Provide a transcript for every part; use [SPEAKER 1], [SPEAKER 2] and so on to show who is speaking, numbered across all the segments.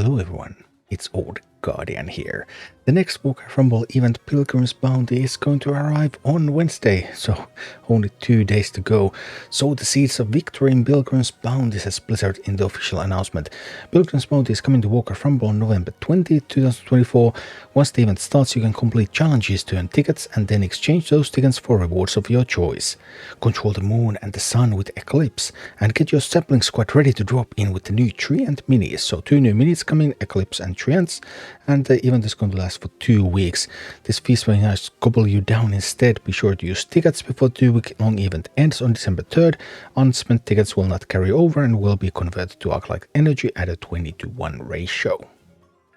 [SPEAKER 1] Hello everyone, it's Old Guardian here. The next Warcraft Rumble event, Pilgrim's Bounty, is going to arrive on Wednesday, so only 2 days to go. Sow the seeds of victory in Pilgrim's Bounty, says Blizzard in the official announcement. Pilgrim's Bounty is coming to Warcraft Rumble on November 20, 2024. Once the event starts, you can complete challenges to earn tickets and then exchange those tickets for rewards of your choice. Control the moon and the sun with Eclipse, and get your sapling squad ready to drop in with the new Treant minis. So 2 new minis coming, Eclipse and Treants, and the event is going to last for 2 weeks. This feast will nice gobble you down instead. Be sure to use tickets before the 2-week-long event ends on December 3rd. Unspent tickets will not carry over and will be converted to Arc-like energy at a 20:1 ratio.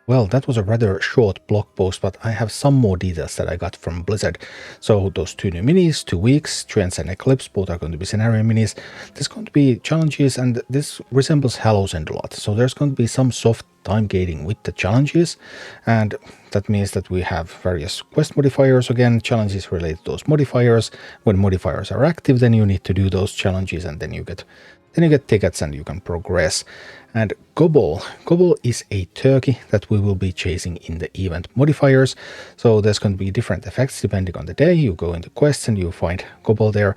[SPEAKER 1] Well, that was a rather short blog post, but I have some more details that I got from Blizzard. So those 2 new minis, 2 weeks, Treants and Eclipse, both are going to be Cenarion minis. There's going to be challenges, and this resembles Hallow's End a lot. So there's going to be some soft time gating with the challenges, and that means that we have various quest modifiers again, challenges related to those modifiers. When modifiers are active, then you need to do those challenges, and then you get tickets and you can progress. And Gobble is a turkey that we will be chasing in the event modifiers. So there's going to be different effects depending on the day. You go into quests and you find Gobble there.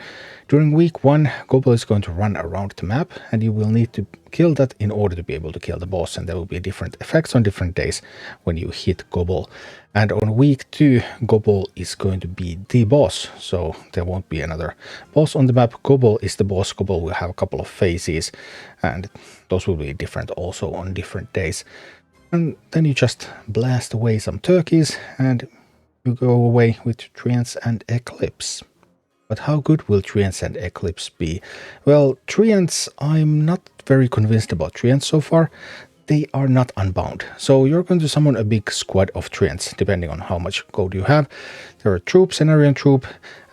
[SPEAKER 1] During week 1, Gobble is going to run around the map, and you will need to kill that in order to be able to kill the boss. And there will be different effects on different days when you hit Gobble. And on week 2, Gobble is going to be the boss, so there won't be another boss on the map. Gobble is the boss. Gobble will have a couple of phases, and those will be different also on different days. And then you just blast away some turkeys, and you go away with Treants and Eclipse. But how good will Treants and Eclipse be? Well, Treants, I'm not very convinced about Treants so far. They are not unbound. So you're going to summon a big squad of Treants, depending on how much gold you have. They're a troop, Cenarion troop,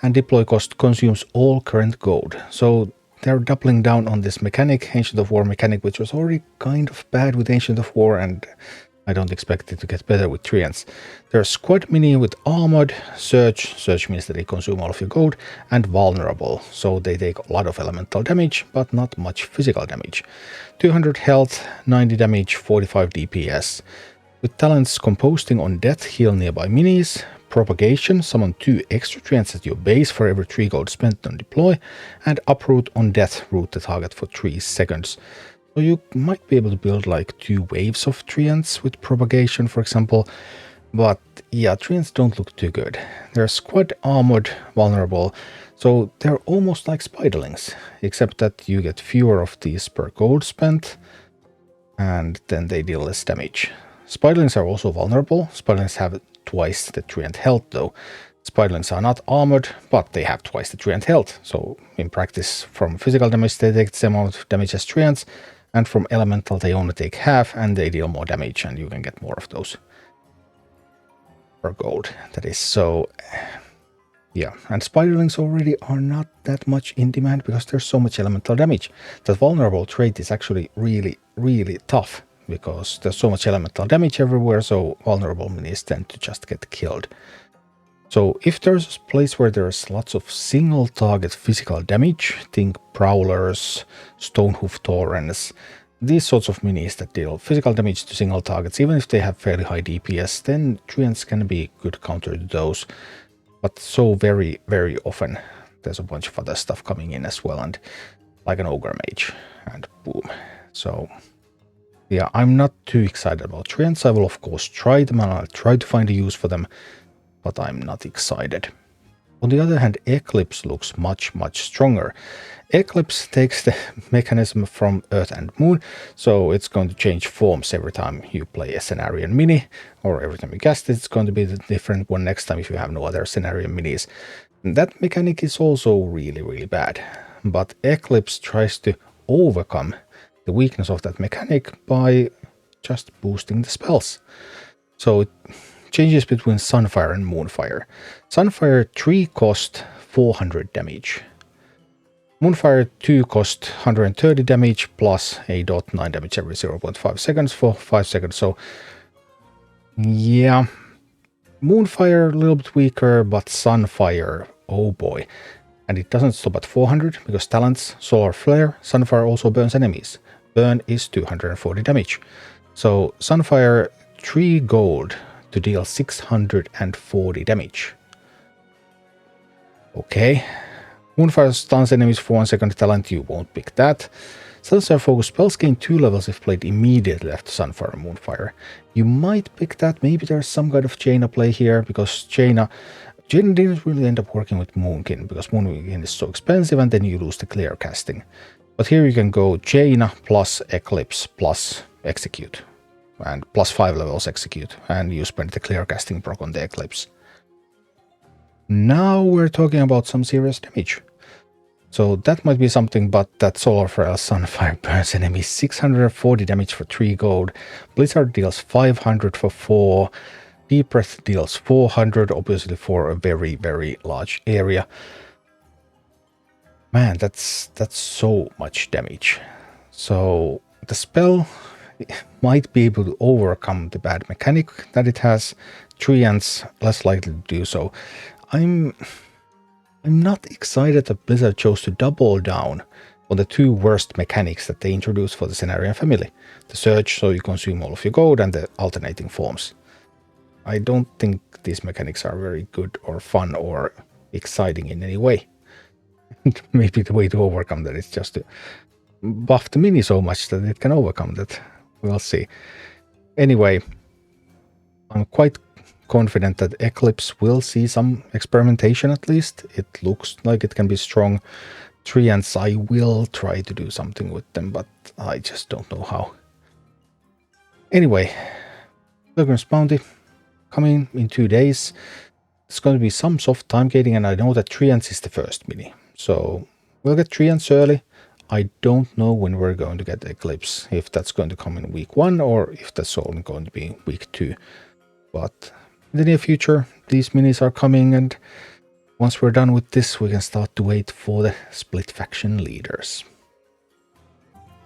[SPEAKER 1] and deploy cost consumes all current gold. So they're doubling down on this mechanic, Ancient of War mechanic, which was already kind of bad with Ancient of War, and I don't expect it to get better with Treants. They're a squad mini with armored, Surge means that they consume all of your gold, and vulnerable, so they take a lot of elemental damage, but not much physical damage. 200 health, 90 damage, 45 DPS. With talents Composting on Death, heal nearby minis, Propagation, summon 2 extra Treants at your base for every 3 gold spent on deploy, and Uproot on Death, root the target for 3 seconds. So you might be able to build like 2 waves of Treants with Propagation, for example. But yeah, Treants don't look too good. They're squad armored, vulnerable, so they're almost like Spiderlings, except that you get fewer of these per gold spent, and then they deal less damage. Spiderlings are also vulnerable. Spiderlings have twice the Treant health though. Spiderlings are not armored, but they have twice the Treant health. So in practice, from physical damage they take the same amount of damage as Treants, and from elemental they only take half, and they deal more damage, and you can get more of those per gold. That is so... yeah, and Spiderlings already are not that much in demand because there's so much elemental damage. That vulnerable trait is actually really, really tough because there's so much elemental damage everywhere, so vulnerable minis tend to just get killed. So if there's a place where there's lots of single target physical damage, think Prowlers, Stonehoof Taurens, these sorts of minis that deal physical damage to single targets, even if they have fairly high DPS, then Treants can be good counter to those. But so very, very often there's a bunch of other stuff coming in as well, and like an Ogre Mage, and boom. So yeah, I'm not too excited about Treants. I will of course try them, and I'll try to find a use for them, but I'm not excited. On the other hand, Eclipse looks much, much stronger. Eclipse takes the mechanism from Earth and Moon, so it's going to change forms every time you play a Cenarion mini, or every time you cast it, it's going to be the different one next time if you have no other Cenarion minis. And that mechanic is also really, really bad. But Eclipse tries to overcome the weakness of that mechanic by just boosting the spells. So it changes between Sunfire and Moonfire. Sunfire 3 cost 400 damage. Moonfire 2 cost 130 damage plus a dot 9 damage every 0.5 seconds for 5 seconds. So yeah, Moonfire a little bit weaker, but Sunfire, oh boy. And it doesn't stop at 400 because talents, Solar Flare, Sunfire also burns enemies. Burn is 240 damage. So Sunfire 3 gold to deal 640 damage. Okay. Moonfire stuns enemies for 1 second talent, you won't pick that. Sunfire focus spells gain 2 levels if played immediately after Sunfire and Moonfire. You might pick that, maybe there's some kind of Jaina play here, because Jaina didn't really end up working with Moonkin, because Moonkin is so expensive and then you lose the clear casting. But here you can go Jaina plus Eclipse plus Execute, and plus 5 levels Execute, and you spend the clear casting proc on the Eclipse. Now we're talking about some serious damage. So that might be something, but that Solar Frail Sunfire burns enemies 640 damage for 3 gold. Blizzard deals 500 for 4. Deep Breath deals 400, obviously for a very, very large area. Man, that's so much damage. So the spell might be able to overcome the bad mechanic that it has. Treants less likely to do so. I'm not excited that Blizzard chose to double down on the 2 worst mechanics that they introduced for the Cenarion family. The Surge, so you consume all of your gold, and the alternating forms. I don't think these mechanics are very good or fun or exciting in any way. Maybe the way to overcome that is just to buff the mini so much that it can overcome that. We'll see. Anyway, I'm quite confident that Eclipse will see some experimentation at least. It looks like it can be strong. Treants, I will try to do something with them, but I just don't know how. Anyway, Pilgrim's Bounty coming in 2 days. It's going to be some soft time gating, and I know that Treants is the first mini. So we'll get Treants early. I don't know when we're going to get the Eclipse, if that's going to come in week 1 or if that's only going to be week 2. But in the near future, these minis are coming, and once we're done with this, we can start to wait for the split faction leaders.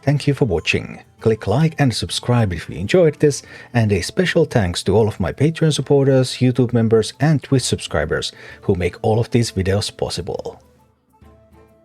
[SPEAKER 1] Thank you for watching. Click like and subscribe if you enjoyed this, and a special thanks to all of my Patreon supporters, YouTube members and Twitch subscribers who make all of these videos possible.